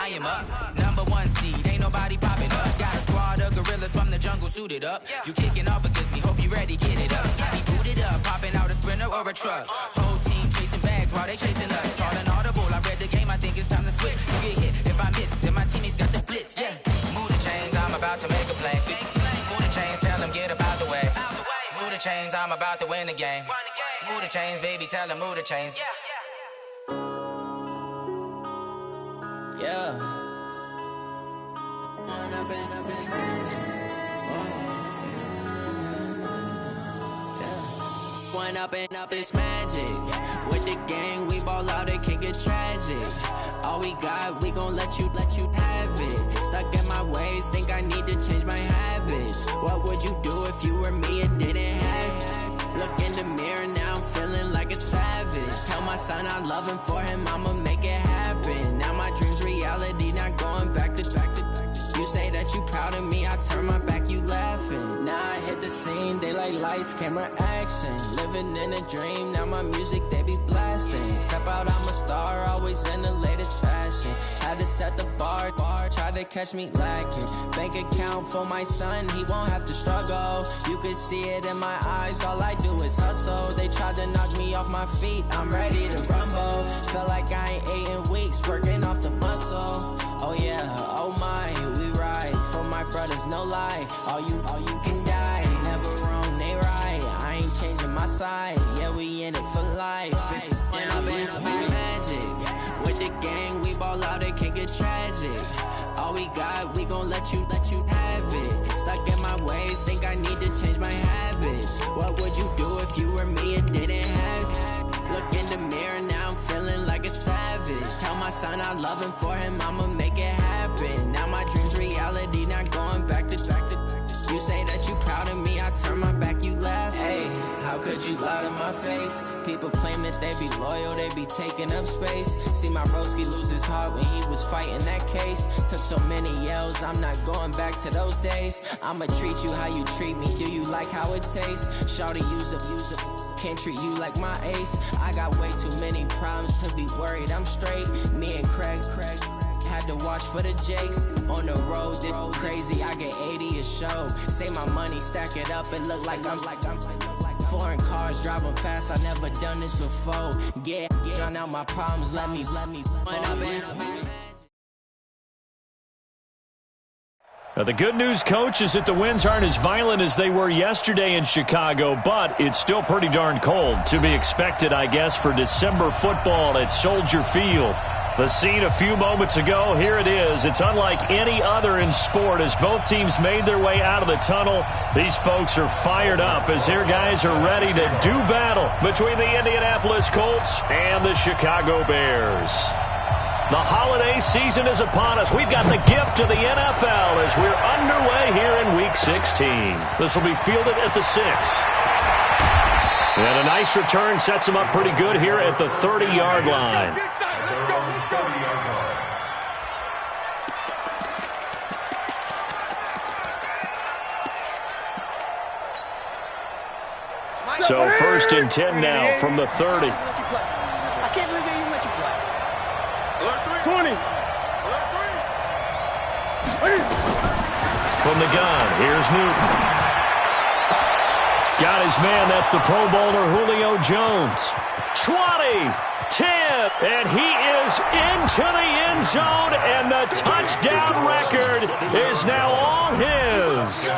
I am up. #1 seed, ain't nobody popping up. Got a squad of gorillas from the jungle suited up. You kicking off against me, hope you ready, get it up. I be booted up, popping out a sprinter or a truck. Whole team chasing bags while they chasing us. Calling audible, I read the game, I think it's time to switch. You get hit if I miss, then my teammates got the blitz, yeah. Move the chains, I'm about to make a play. Move the chains, tell them get about the way. Move the chains, I'm about to win the game. Move the chains, baby, tell them move the chains. Yeah. One up and up, it's magic. With the gang, we ball out, it can get tragic. All we got, we gon' let you have it. Stuck in my ways, think I need to change my habits. What would you do if you were me and didn't have it? Look in the mirror, now I'm feeling like a savage. Tell my son I love him, for him I'ma make it happen. Now my dream's reality, not going back to. You say that you proud of me, I turn my back, you laughing. Now I hit the scene, they like lights, camera, action. Living in a dream, now my music, they be blasting. Step out, I'm a star, always in the latest fashion. Had to set the bar, try to catch me lacking. Bank account for my son, he won't have to struggle. You can see it in my eyes, all I do is hustle. They tried to knock me off my feet, I'm ready to rumble. Feel like I ain't ate in weeks, working off the muscle. Oh yeah, oh my, we ride for my brothers, no lie. All you can die, never wrong, they right. I ain't changing my side, yeah, we in it for life. When up and up, it's magic. With the gang, we ball out, it can get tragic. All we got, we gon' let you have it. Stuck in my ways, think I need to change my habits. What would you do if you were me and didn't have it? Look in the mirror, now I'm feeling like a savage. Tell my son I love him, for him I'ma make it happen. Now my dream's reality, not going back to. You say that you proud of me, I turn my back, you laugh. Hey, how could you lie to my face? People claim that they be loyal, they be taking up space. See my broski lose his heart when he was fighting that case. Took so many yells, I'm not going back to those days. I'ma treat you how you treat me, do you like how it tastes? Shawty, use up. Can't treat you like my ace. I got way too many problems to be worried, I'm straight. Me and Craig had to watch for the Jakes. On the road, this crazy, I get 80 a show. Say my money, stack it up, and look like I'm foreign cars, driving fast, I never done this before. Get drown out my problems, let me Now, the good news, Coach, is that the winds aren't as violent as they were yesterday in Chicago, but it's still pretty darn cold. To be expected, I guess, for December football at Soldier Field. The scene a few moments ago, here it is. It's unlike any other in sport as both teams made their way out of the tunnel. These folks are fired up as their guys are ready to do battle between the Indianapolis Colts and the Chicago Bears. The holiday season is upon us. We've got the gift of the NFL as we're underway here in Week 16. This will be fielded at the 6. And a nice return sets them up pretty good here at the 30-yard line. So 1st and 10 now from the 30. I can't believe they even let you play. 20. From the gun, here's Newton. Got his man, that's the Pro Bowler Julio Jones. 20, 10, and he is into the end zone, and the touchdown record is now all his.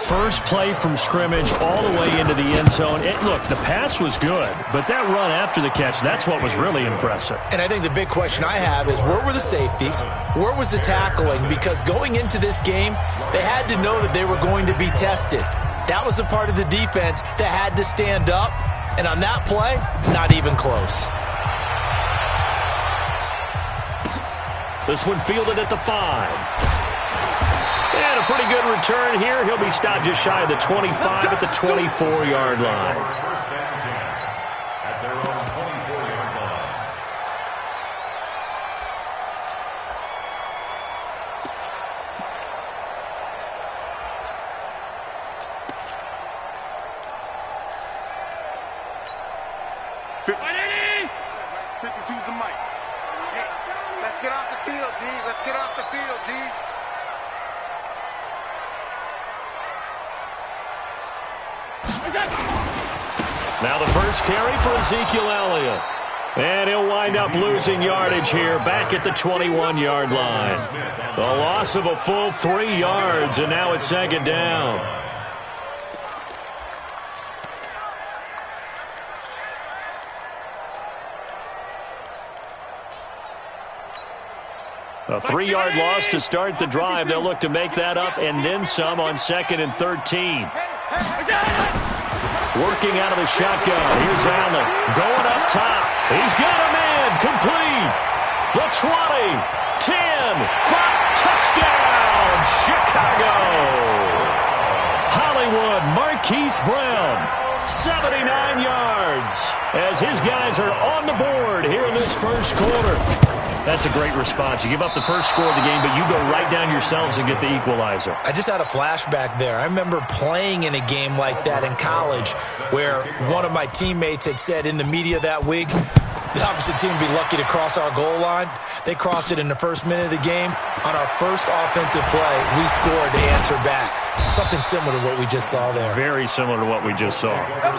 First play from scrimmage all the way into the end zone. Look, the pass was good, but that run after the catch, that's what was really impressive. And I think the big question I have is where were the safeties? Where was the tackling? Because going into this game, they had to know that they were going to be tested. That was a part of the defense that had to stand up. And on that play, not even close. This one fielded at the 5. And a pretty good return here. He'll be stopped just shy of the 25 at the 24-yard line. Let's get off the field, D. Let's get off the field, D. Now the first carry for Ezekiel Elliott. And he'll wind up losing yardage here back at the 21-yard line. The loss of a full 3 yards, and now it's second down. A 3-yard loss to start the drive. They'll look to make that up and then some on 2nd and 13. Working out of the shotgun. Here's Allen going up top. He's got a man. Complete. The 20, 10, 5, touchdown, Chicago. Hollywood Marquise Brown, 79 yards, as his guys are on the board here in this first quarter. That's a great response. You give up the first score of the game, but you go right down yourselves and get the equalizer. I just had a flashback there. I remember playing in a game like that in college where one of my teammates had said in the media that week, the opposite team would be lucky to cross our goal line. They crossed it in the first minute of the game. On our first offensive play, we scored to answer back. Something similar to what we just saw there. Very similar to what we just saw. At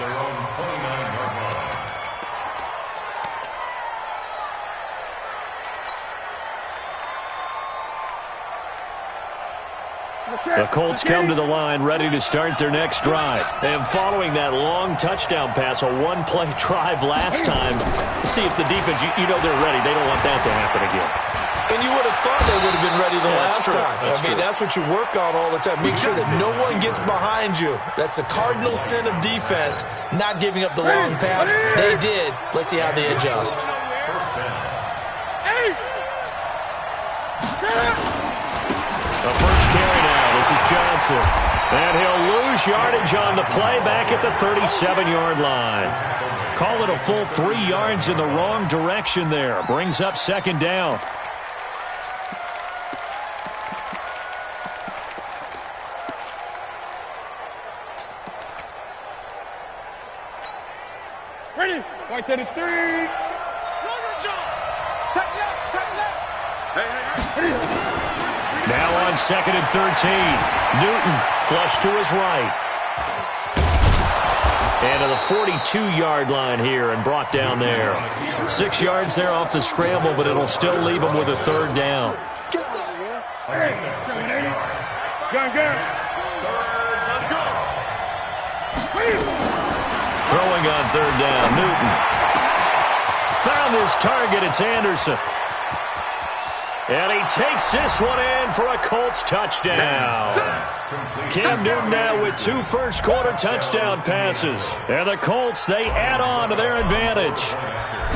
their own 29-yard line. The Colts come to the line ready to start their next drive. And following that long touchdown pass, a one-play drive last time, see if the defense, you know they're ready. They don't want that to happen again. And you would have thought they would have been ready the last time. That's what you work on all the time. Make sure that no one gets behind you. That's the cardinal sin of defense, not giving up the long pass. They did. Let's see how they adjust. The first carry now. This is Johnson. And he'll lose yardage on the play back at the 37-yard line. Call it a full 3 yards in the wrong direction there. Brings up second down. Ready? White 33. Tight left. Hey. Now on 2nd and 13. Newton flush to his right. And to the 42-yard line here and brought down there. 6 yards there off the scramble, but it'll still leave him with a third down. Throwing on third down, Newton. Found his target, it's Anderson. And he takes this one in for a Colts touchdown. Cam Newton now with 2 first-quarter touchdown passes. And the Colts, they add on to their advantage.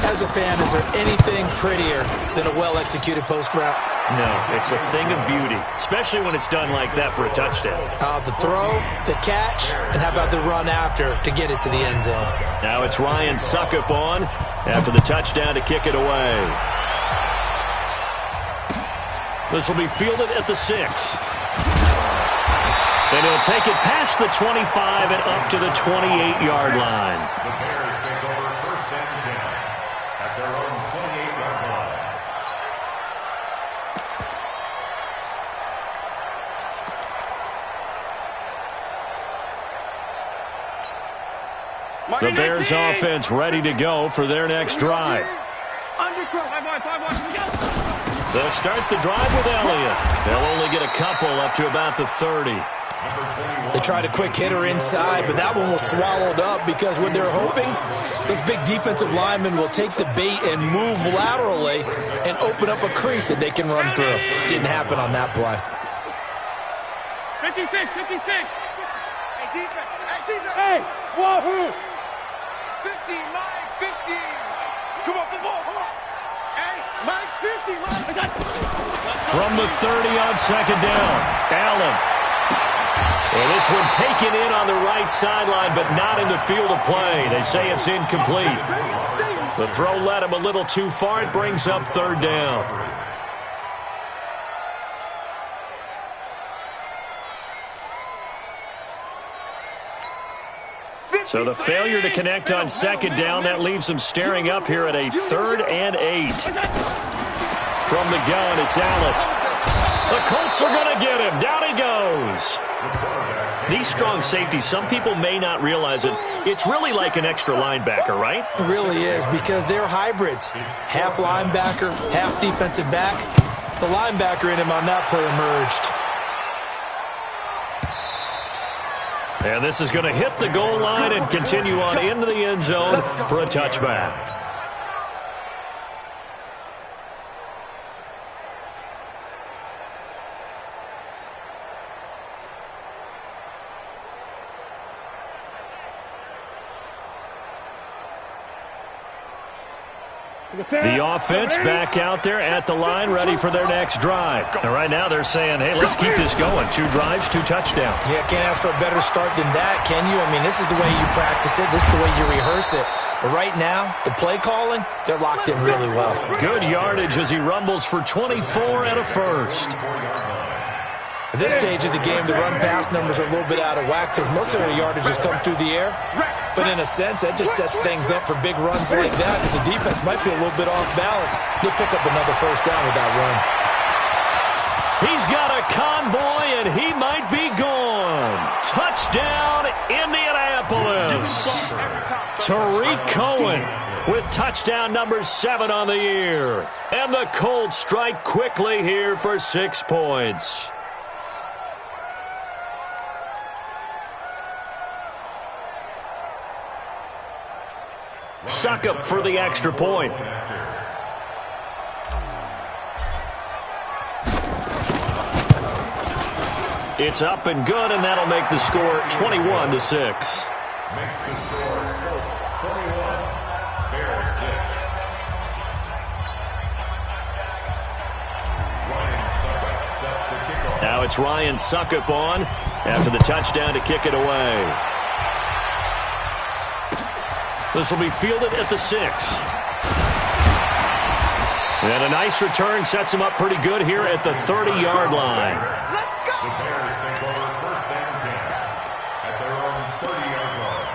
As a fan, is there anything prettier than a well-executed post route? No, it's a thing of beauty, especially when it's done like that for a touchdown. The throw, the catch, and how about the run after to get it to the end zone? Now it's Ryan Suckup on after the touchdown to kick it away. This will be fielded at the 6. And he'll take it past the 25 and up to the 28-yard line. The Bears take over first and 10 at their own 28-yard line. The Bears offense ready to go for their next drive. They'll start the drive with Elliott. They'll only get a couple up to about the 30. They tried a quick hitter inside, but that one was swallowed up because what they're hoping, those big defensive linemen will take the bait and move laterally and open up a crease that they can run through. Didn't happen on that play. 56. Hey, defense. Hey, wahoo. 50, Mike, 50. Come off the ball. Hey, Mike, 50, Mike. From the 30 on second down, Allen. And this one taken in on the right sideline, but not in the field of play. They say it's incomplete. The throw led him a little too far. It brings up third down. So the failure to connect on second down, that leaves them staring up here at a 3rd and 8. From the gun, it's Allen. The Colts are going to get him. Down he goes. These strong safeties, some people may not realize it. It's really like an extra linebacker, right? It really is, because they're hybrids. Half linebacker, half defensive back. The linebacker in him on that play emerged. And this is going to hit the goal line and continue on into the end zone for a touchback. The offense back out there at the line, ready for their next drive. And right now they're saying, hey, let's keep this going. 2 drives, 2 touchdowns. Yeah, can't ask for a better start than that, can you? I mean, this is the way you practice it. This is the way you rehearse it. But right now, the play calling, they're locked in really well. Good yardage as he rumbles for 24 and a first. At this stage of the game, the run-pass numbers are a little bit out of whack because most of the yardage has come through the air. But in a sense, that just sets things up for big runs like that because the defense might be a little bit off balance. They'll pick up another first down with that run. He's got a convoy, and he might be gone. Touchdown, Indianapolis. Tariq Cohen with touchdown number 7 on the year. And the Colts strike quickly here for 6 points. Suckup for the extra point. It's up and good, and that'll make the score 21-6. Makes the score Colts 21, Bears 6. Now it's Ryan Suckup on after the touchdown to kick it away. This will be fielded at the 6. And a nice return sets him up pretty good here at the 30-yard line. Let's go! The Bears take over 1st and 10 at their own 30-yard line.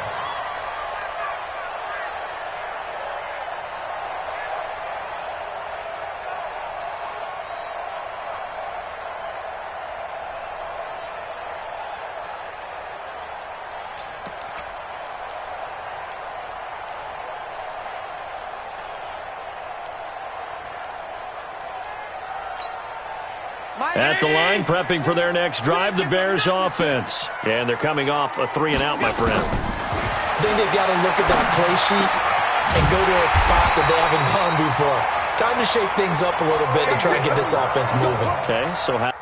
At the line, prepping for their next drive, the Bears offense. And they're coming off a 3-and-out, my friend. I think they've got to look at that play sheet and go to a spot that they haven't gone before. Time to shake things up a little bit and try to get this offense moving. Okay, so how...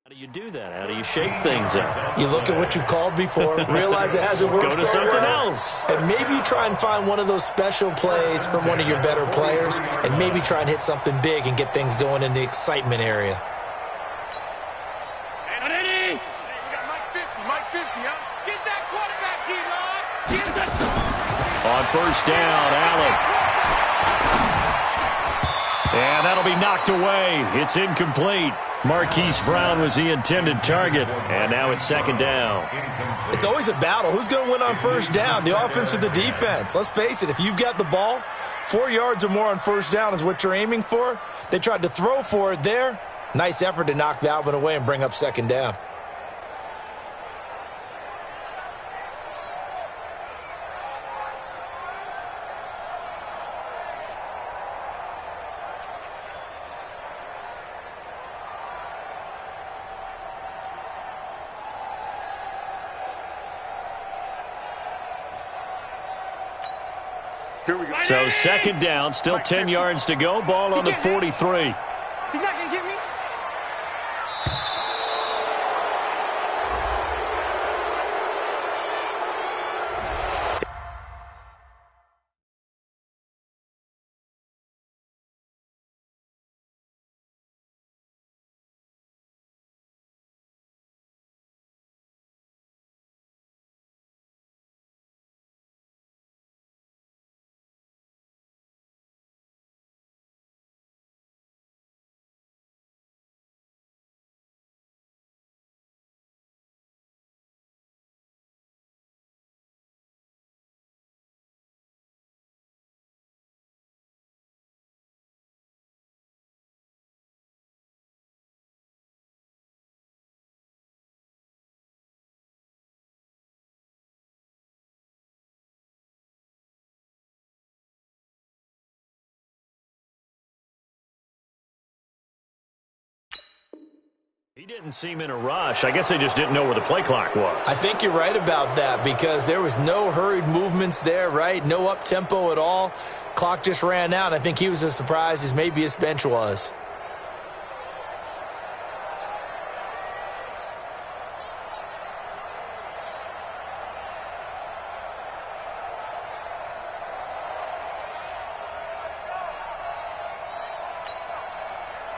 How do you do that? How do you shake things up? You look at what you've called before, realize it hasn't worked Go to so something well, else. and maybe you try and find one of those special plays from one of your better players, and maybe try and hit something big and get things going in the excitement area. Ready? You got Mike 50, huh? Get that quarterback, D-Line! Get that... On first down, Allen. And that'll be knocked away. It's incomplete. Marquise Brown was the intended target, and now it's 2nd down. It's always a battle. Who's going to win on first down, the offense or the defense? Let's face it, if you've got the ball, 4 yards or more on first down is what you're aiming for. They tried to throw for it there. Nice effort to knock that one away and bring up 2nd down. Here we go. So second down, still 10 yards to go. Ball on the 43. He's not going to get me. He didn't seem in a rush. I guess they just didn't know where the play clock was. I think you're right about that because there was no hurried movements there, right? No up-tempo at all. Clock just ran out. I think he was as surprised as maybe his bench was.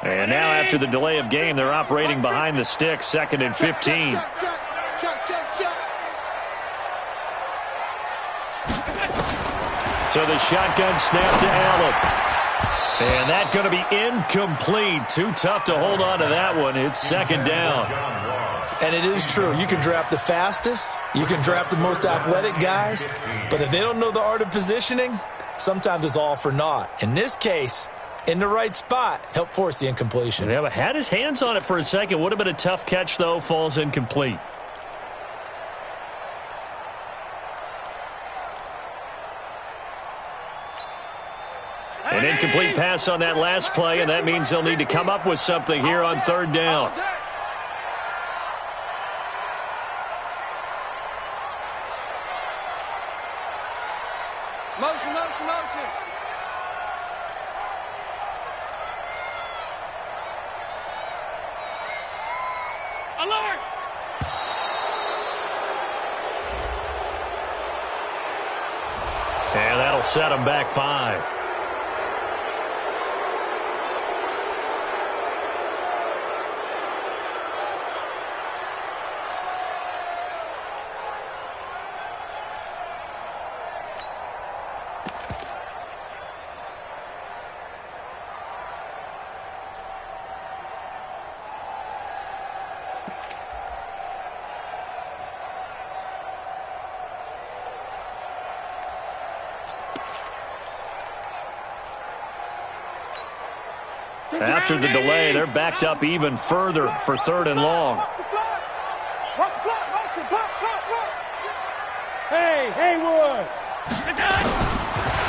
And now after the delay of game, they're operating behind the sticks, 2nd and 15. So the shotgun snap to Allen. And that's going to be incomplete. Too tough to hold on to that one. It's 2nd down. And it is true. You can draft the fastest. You can draft the most athletic guys. But if they don't know the art of positioning, sometimes it's all for naught. In this case, in the right spot, help force the incompletion. Yeah, but had his hands on it for a second. Would have been a tough catch, though. Falls incomplete. An incomplete pass on that last play, and that means they'll need to come up with something here on 3rd down. Motion, motion, motion. Alert! And that'll set them back 5. After the delay, they're backed up even further for 3rd and long. Hey, Haywood.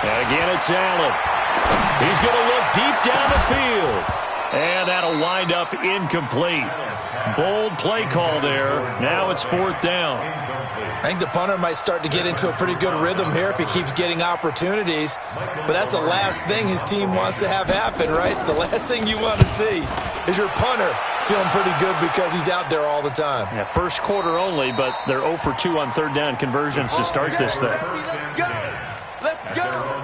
And again, it's Allen. He's going to look deep down the field. And that'll wind up incomplete. Bold play call there. Now it's 4th down. I think the punter might start to get into a pretty good rhythm here if he keeps getting opportunities. But that's the last thing his team wants to have happen, right? The last thing you want to see is your punter feeling pretty good because he's out there all the time. Yeah, first quarter only, but they're 0 for 2 on 3rd down conversions to start this thing. Let's go.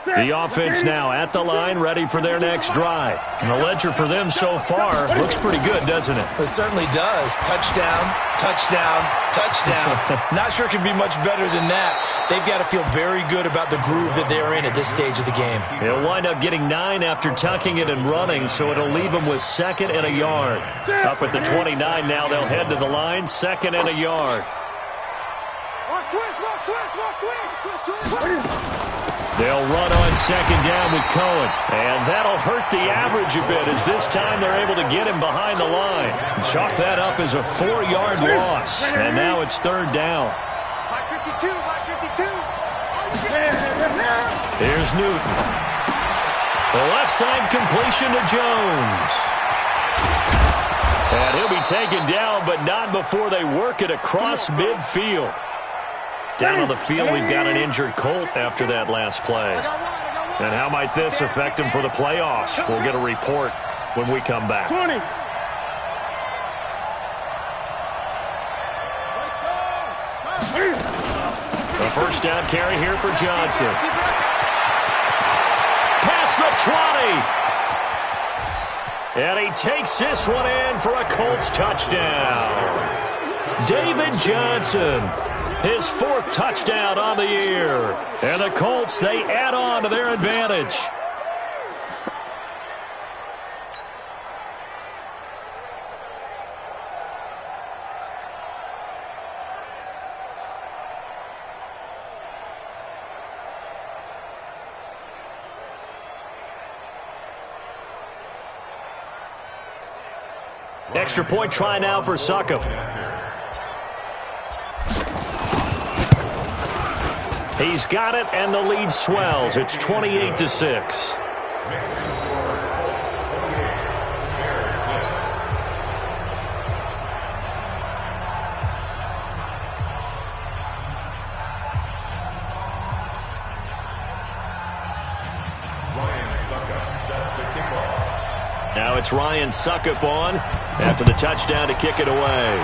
The offense now at the line, ready for their next drive. And the ledger for them so far looks pretty good, doesn't it? It certainly does. Touchdown, touchdown, touchdown. Not sure it can be much better than that. They've got to feel very good about the groove that they're in at this stage of the game. They'll wind up getting 9 after tucking it and running, so it'll leave them with 2nd and a yard. Up at the 29 now, they'll head to the line, 2nd and a yard. They'll run on 2nd down with Cohen. And that'll hurt the average a bit as this time they're able to get him behind the line. Chalk that up as a 4-yard loss. And now it's 3rd down. My 52, my 52. Here's Newton. The left side completion to Jones. And he'll be taken down, but not before they work it across midfield. Down on the field, we've got an injured Colt after that last play. And how might this affect him for the playoffs? We'll get a report when we come back. 20. A first down carry here for Johnson. Past the 20. And he takes this one in for a Colts touchdown. David Johnson, his 4th touchdown on the year. And the Colts, they add on to their advantage. Extra point try now for Succop. He's got it, and the lead swells. It's 28-6. Now it's Ryan Succop on after the touchdown to kick it away.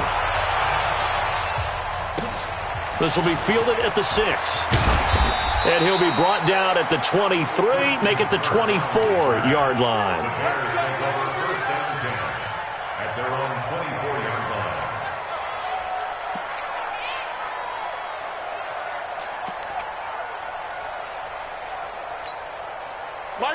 This will be fielded at the 6. And he'll be brought down at the 23, make it the 24-yard line. First down 10 at their own 24-yard line.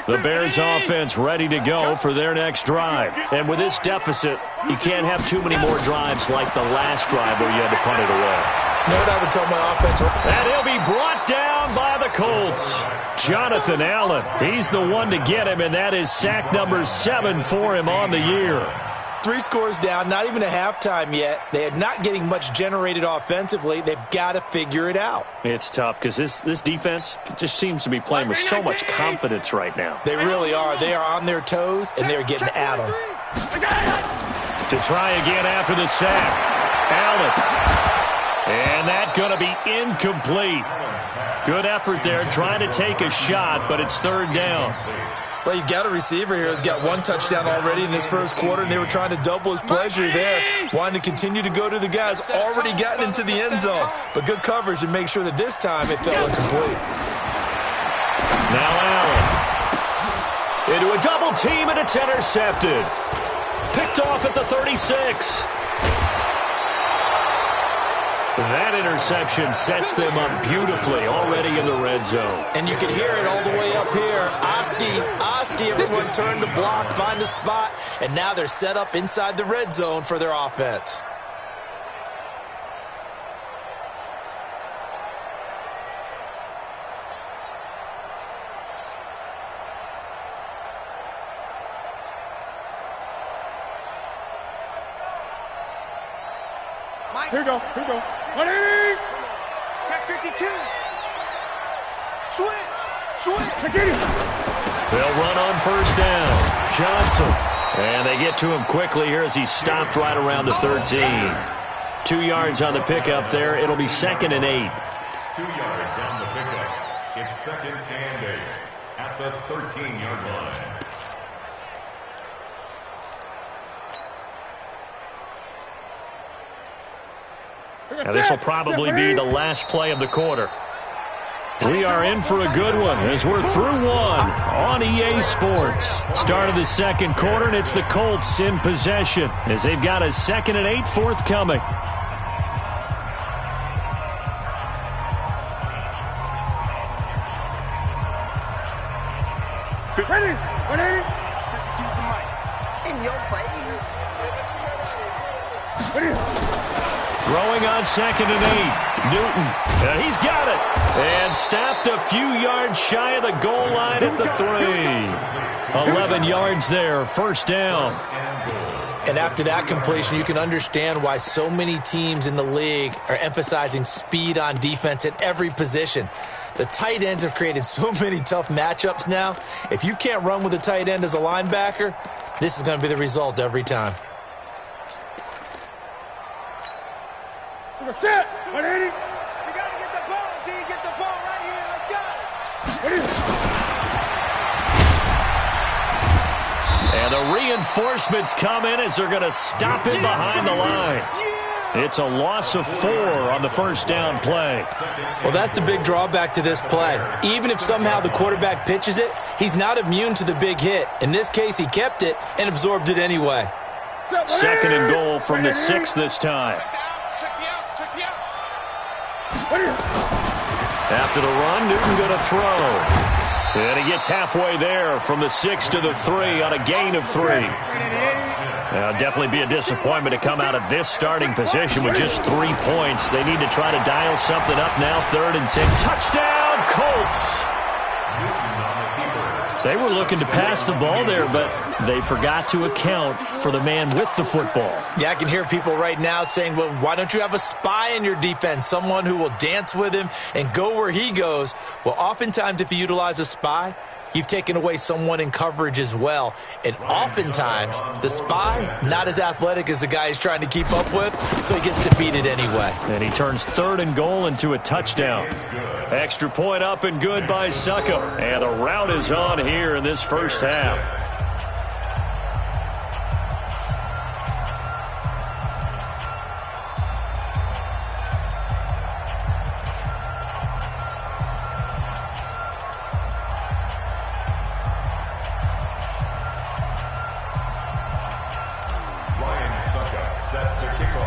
The Bears offense ready to go for their next drive. And with this deficit, you can't have too many more drives like the last drive where you had to punt it away. You know what I would tell my offense? And he'll be brought down by the Colts. Jonathan Allen, he's the one to get him, and that is sack number 7 for him on the year. 3 scores down, not even a halftime yet. They are not getting much generated offensively. They've got to figure it out. It's tough because this defense just seems to be playing with so much confidence right now. They really are. They are on their toes, and they're getting at them. To try again after the sack. Allen. And that's going to be incomplete. Good effort there trying to take a shot, but it's 3rd down. Well, you've got a receiver here who's got 1 touchdown already in this first quarter, and they were trying to double his pleasure there, wanting to continue to go to the guys already gotten into the end zone. But good coverage to make sure that this time it fell incomplete. Now Allen. Into a double team, and it's intercepted. Picked off at the 36. That interception sets them up beautifully already in the red zone. And you can hear it all the way up here. Oski, everyone turned to block, find a spot, and now they're set up inside the red zone for their offense. Here we go. 180. Check 52. Switch. Get him. They'll run on first down. Johnson. And they get to him quickly here as he stopped right around the 13. 2 yards on the pickup there. It'll be 2nd and 8. 2 yards on the pickup. It's 2nd and 8 at the 13-yard line. Now this will probably be the last play of the quarter. We are in for a good one as we're through one on EA Sports. Start of the second quarter, and it's the Colts in possession as they've got a 2nd and 8 forthcoming. Ready? 180. Choose the mic. In your face. Ready? Throwing on 2nd and 8. Newton. He's got it. And stopped a few yards shy of the goal line at the 3. 11 yards there. First down. And after that completion, you can understand why so many teams in the league are emphasizing speed on defense at every position. The tight ends have created so many tough matchups now. If you can't run with a tight end as a linebacker, this is going to be the result every time. Sit. 180. You got to get the ball, D. Get the ball right here. Let's go. And the reinforcements come in as they're going to stop him behind the line. It's a loss of 4 on the first down play. Well, that's the big drawback to this play. Even if somehow the quarterback pitches it, he's not immune to the big hit. In this case, he kept it and absorbed it anyway. 2nd and goal from the 6 this time. After the run, Newton going to throw. And he gets halfway there from the 6 to the 3 on a gain of 3. Definitely be a disappointment to come out of this starting position with just 3 points. They need to try to dial something up now. 3rd and 10. Touchdown, Colts! They were looking to pass the ball there, but they forgot to account for the man with the football. Yeah, I can hear people right now saying, well, why don't you have a spy in your defense, someone who will dance with him and go where he goes? Well, oftentimes if you utilize a spy, you've taken away someone in coverage as well. And oftentimes, the spy, not as athletic as the guy he's trying to keep up with, so he gets defeated anyway. And he turns 3rd and goal into a touchdown. Extra point up and good by Suckup. And the route is on here in this first half.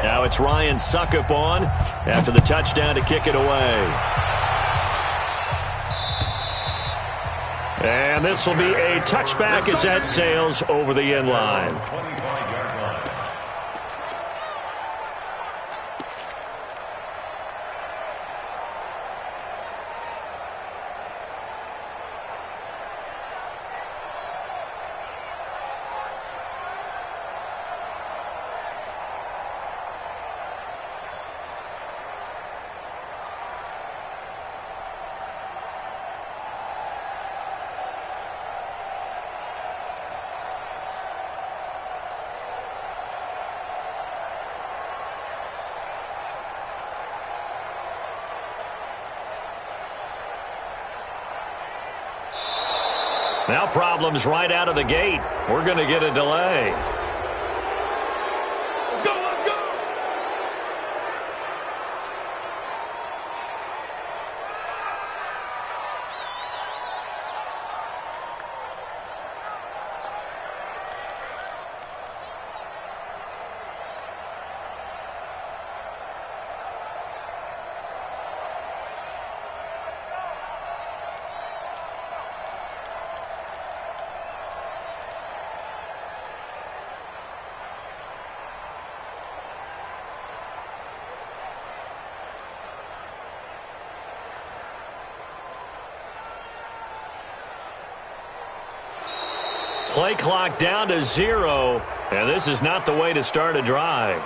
Now it's Ryan Suckup on after the touchdown to kick it away. And this will be a touchback as that sails over the end line. Now problems right out of the gate. We're going to get a delay. Play clock down to 0, and this is not the way to start a drive.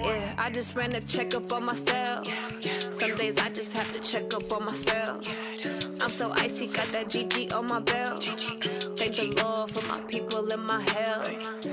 Yeah, I just ran a checkup on myself. Some days I just have to check up on myself. I'm so icy, got that GG on my belt. Thank the Lord for my people in my health.